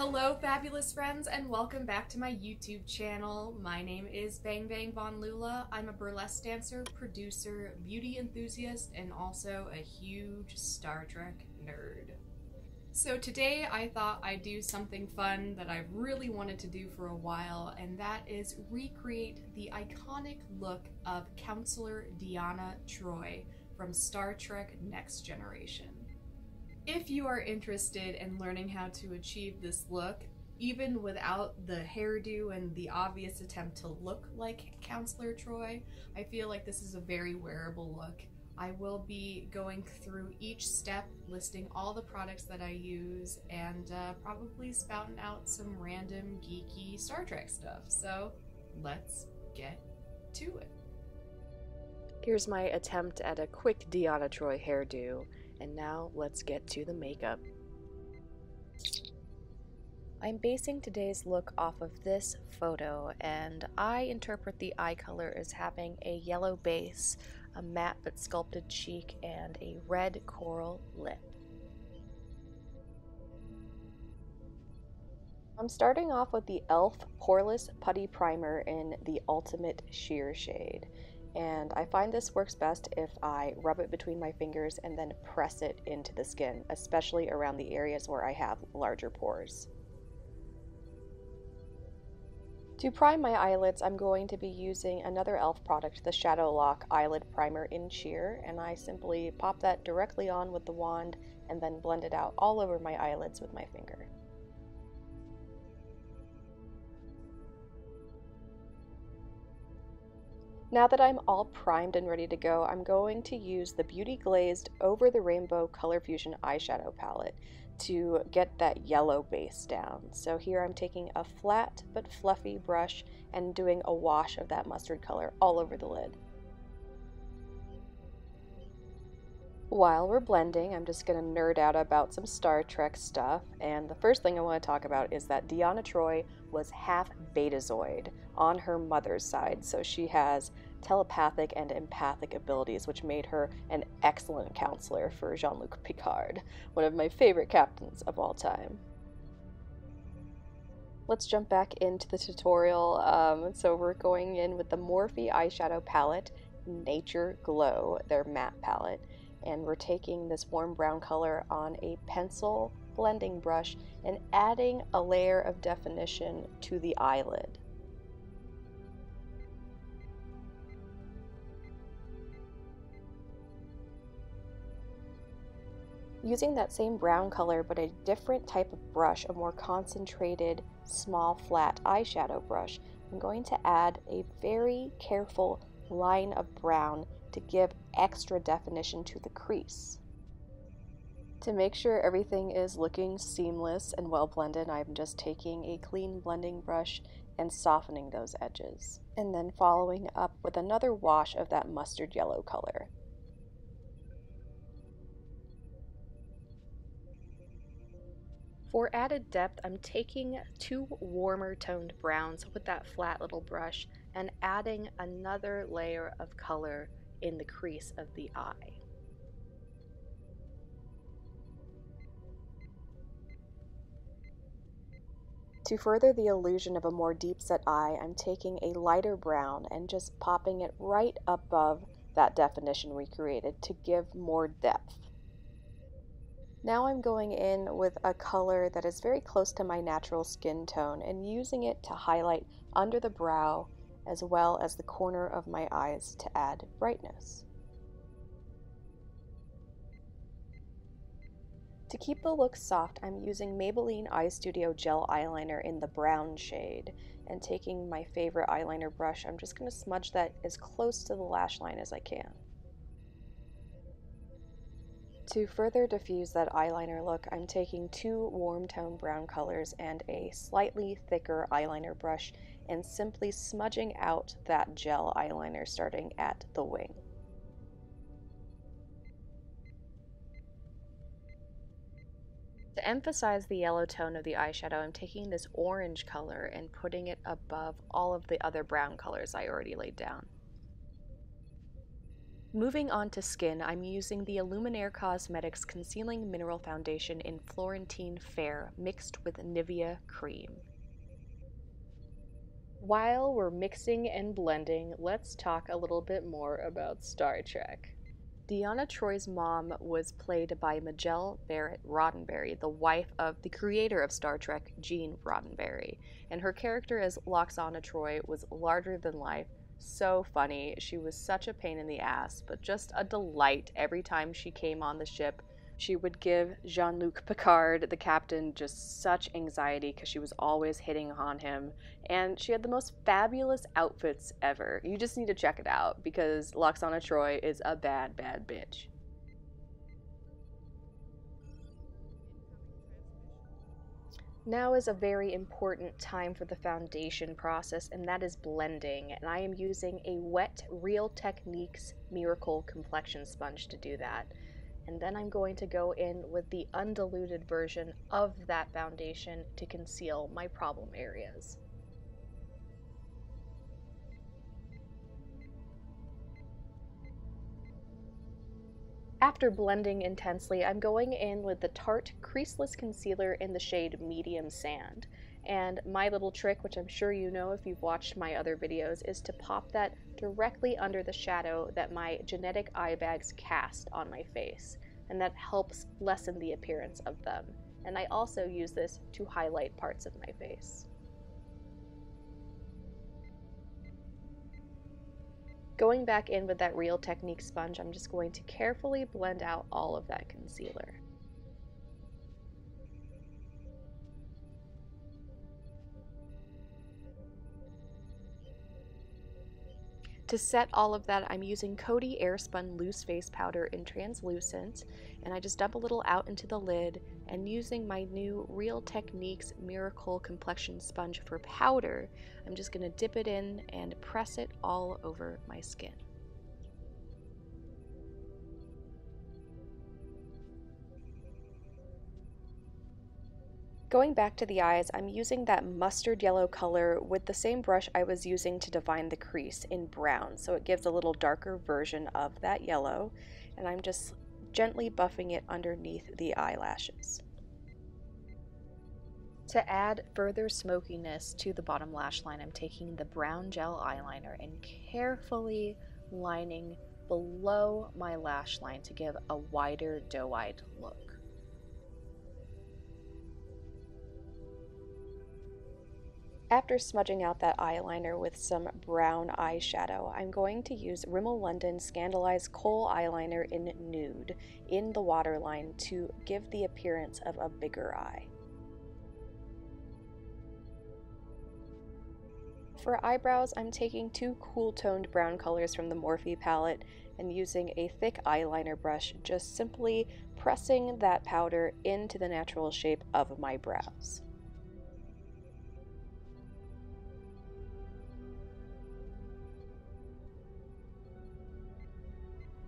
Hello fabulous friends and welcome back to my YouTube channel. My name is Bang Bang Von Lula. I'm a burlesque dancer, producer, beauty enthusiast, and also a huge Star Trek nerd. So today I thought I'd do something fun that I've really wanted to do for a while, and that is recreate the iconic look of Counselor Deanna Troi from Star Trek Next Generation. If you are interested in learning how to achieve this look, even without the hairdo and the obvious attempt to look like Counselor Troi, I feel like this is a very wearable look. I will be going through each step, listing all the products that I use, and probably spouting out some random geeky Star Trek stuff. So let's get to it. Here's my attempt at a quick Deanna Troi hairdo. And now let's get to the makeup. I'm basing today's look off of this photo, and I interpret the eye color as having a yellow base, a matte but sculpted cheek, and a red coral lip. I'm starting off with the e.l.f. Poreless Putty Primer in the Ultimate Sheer shade. And I find this works best if I rub it between my fingers and then press it into the skin, especially around the areas where I have larger pores. To prime my eyelids, I'm going to be using another e.l.f. product, the Shadow Lock Eyelid Primer in Sheer, and I simply pop that directly on with the wand and then blend it out all over my eyelids with my finger. Now that I'm all primed and ready to go, I'm going to use the Beauty Glazed Over the Rainbow Color Fusion eyeshadow palette to get that yellow base down. So here I'm taking a flat but fluffy brush and doing a wash of that mustard color all over the lid. While we're blending, I'm just going to nerd out about some Star Trek stuff, and the first thing I want to talk about is that Deanna Troi was half Betazoid on her mother's side, so she has telepathic and empathic abilities, which made her an excellent counselor for Jean-Luc Picard, one of my favorite captains of all time. Let's jump back into the tutorial. So we're going in with the Morphe eyeshadow palette, Nature Glow, their matte palette. And we're taking this warm brown color on a pencil blending brush and adding a layer of definition to the eyelid. Using that same brown color but a different type of brush, a more concentrated, small, flat eyeshadow brush, I'm going to add a very careful line of brown to give extra definition to the crease. To make sure everything is looking seamless and well blended, I'm just taking a clean blending brush and softening those edges, and then following up with another wash of that mustard yellow color. For added depth, I'm taking two warmer toned browns with that flat little brush and adding another layer of color in the crease of the eye. To further the illusion of a more deep set eye, I'm taking a lighter brown and just popping it right above that definition we created to give more depth. Now I'm going in with a color that is very close to my natural skin tone and using it to highlight under the brow as well as the corner of my eyes to add brightness. To keep the look soft, I'm using Maybelline Eyestudio Gel Eyeliner in the brown shade, and taking my favorite eyeliner brush, I'm just going to smudge that as close to the lash line as I can. To further diffuse that eyeliner look, I'm taking two warm tone brown colors and a slightly thicker eyeliner brush and simply smudging out that gel eyeliner starting at the wing. To emphasize the yellow tone of the eyeshadow, I'm taking this orange color and putting it above all of the other brown colors I already laid down. Moving on to skin, I'm using the Illuminare Cosmetics Concealing Mineral Foundation in Florentine Fair mixed with Nivea Cream. While we're mixing and blending, let's talk a little bit more about Star Trek. Deanna Troi's mom was played by Majel Barrett Roddenberry, the wife of the creator of Star Trek, Gene Roddenberry, and her character as Lwaxana Troi was larger than life, so funny. She was such a pain in the ass, but just a delight every time she came on the ship. She would give Jean-Luc Picard, the captain, just such anxiety because she was always hitting on him, and she had the most fabulous outfits ever. You just need to check it out because Lwaxana Troi is a bad, bad bitch. Now is a very important time for the foundation process, and that is blending, and I am using a wet Real Techniques Miracle Complexion Sponge to do that. And then I'm going to go in with the undiluted version of that foundation to conceal my problem areas. After blending intensely, I'm going in with the Tarte Creaseless Concealer in the shade Medium Sand. And my little trick, which I'm sure you know if you've watched my other videos, is to pop that directly under the shadow that my genetic eye bags cast on my face. And that helps lessen the appearance of them. And I also use this to highlight parts of my face. Going back in with that Real Techniques sponge, I'm just going to carefully blend out all of that concealer. To set all of that, I'm using Coty Airspun Loose Face Powder in Translucent, and I just dump a little out into the lid, and using my new Real Techniques Miracle Complexion Sponge for powder, I'm just going to dip it in and press it all over my skin. Going back to the eyes, I'm using that mustard yellow color with the same brush I was using to define the crease in brown, so it gives a little darker version of that yellow, and I'm just gently buffing it underneath the eyelashes. To add further smokiness to the bottom lash line, I'm taking the brown gel eyeliner and carefully lining below my lash line to give a wider doe-eyed look. After smudging out that eyeliner with some brown eyeshadow, I'm going to use Rimmel London Scandaleyes Kohl eyeliner in Nude in the waterline to give the appearance of a bigger eye. For eyebrows, I'm taking two cool-toned brown colors from the Morphe palette and using a thick eyeliner brush, just simply pressing that powder into the natural shape of my brows.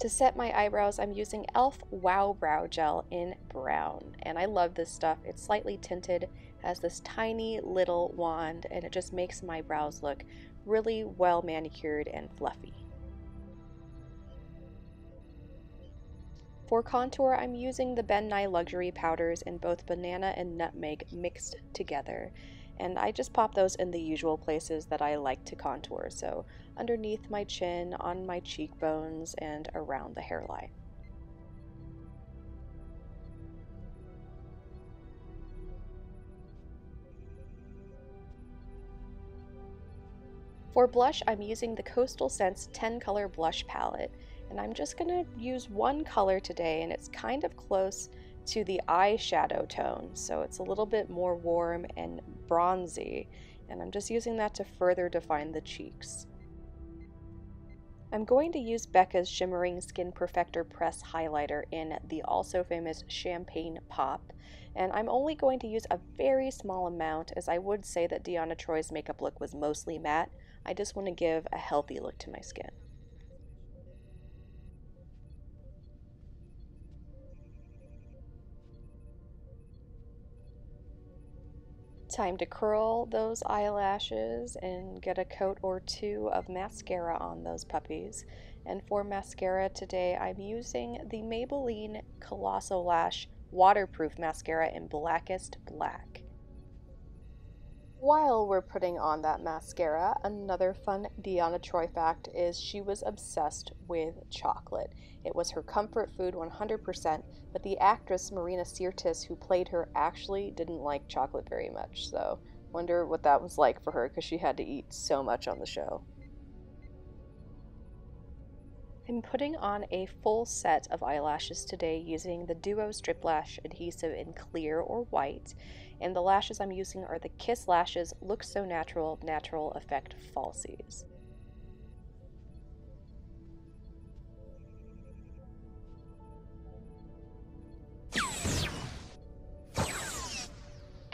To set my eyebrows, I'm using e.l.f. Wow Brow Gel in brown, and I love this stuff. It's slightly tinted, has this tiny little wand, and it just makes my brows look really well manicured and fluffy. For contour, I'm using the Ben Nye Luxury powders in both Banana and Nutmeg mixed together, and I just pop those in the usual places that I like to contour, so underneath my chin, on my cheekbones, and around the hairline. For blush, I'm using the Coastal Scents 10 color blush palette, and I'm just going to use one color today, and it's kind of close to the eyeshadow tone, so it's a little bit more warm and bronzy, and I'm just using that to further define the cheeks. I'm going to use Becca's Shimmering Skin Perfector Press Highlighter in the also famous Champagne Pop, and I'm only going to use a very small amount, as I would say that Deanna Troi's makeup look was mostly matte. I just want to give a healthy look to my skin. Time to curl those eyelashes and get a coat or two of mascara on those puppies. And for mascara today, I'm using the Maybelline Colossal Lash Waterproof Mascara in Blackest Black. While we're putting on that mascara, another fun Deanna Troi fact is she was obsessed with chocolate. It was her comfort food 100%, but the actress Marina Sirtis, who played her, actually didn't like chocolate very much, so wonder what that was like for her because she had to eat so much on the show. I'm putting on a full set of eyelashes today using the Duo Strip Lash adhesive in clear or white, and the lashes I'm using are the Kiss Lashes Look So Natural Natural Effect Falsies.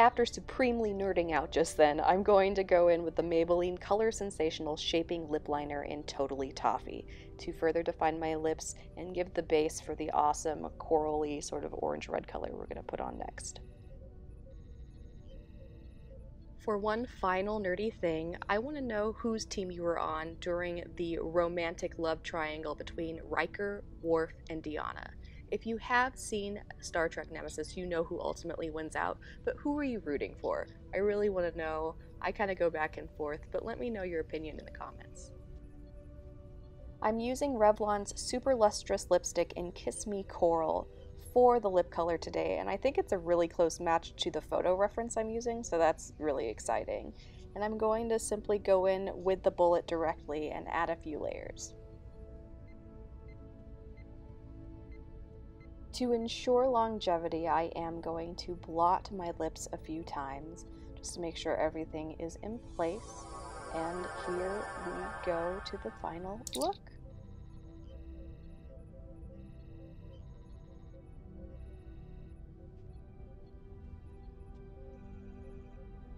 After supremely nerding out just then, I'm going to go in with the Maybelline Color Sensational Shaping Lip Liner in Totally Toffee to further define my lips and give the base for the awesome corally sort of orange-red color we're going to put on next. For one final nerdy thing, I want to know whose team you were on during the romantic love triangle between Riker, Worf, and Deanna. If you have seen Star Trek Nemesis, you know who ultimately wins out, but who are you rooting for? I really want to know. I kind of go back and forth, but let me know your opinion in the comments. I'm using Revlon's Super Lustrous Lipstick in Kiss Me Coral for the lip color today, and I think it's a really close match to the photo reference I'm using, so that's really exciting. And I'm going to simply go in with the bullet directly and add a few layers. To ensure longevity, I am going to blot my lips a few times just to make sure everything is in place. And here we go to the final look.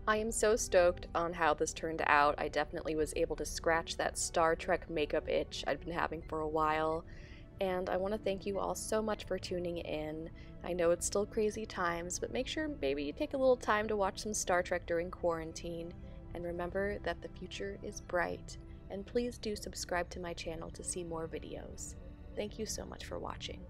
I am so stoked on how this turned out. I definitely was able to scratch that Star Trek makeup itch I'd been having for a while. And I want to thank you all so much for tuning in. I know it's still crazy times, but make sure maybe you take a little time to watch some Star Trek during quarantine. And remember that the future is bright. And please do subscribe to my channel to see more videos. Thank you so much for watching.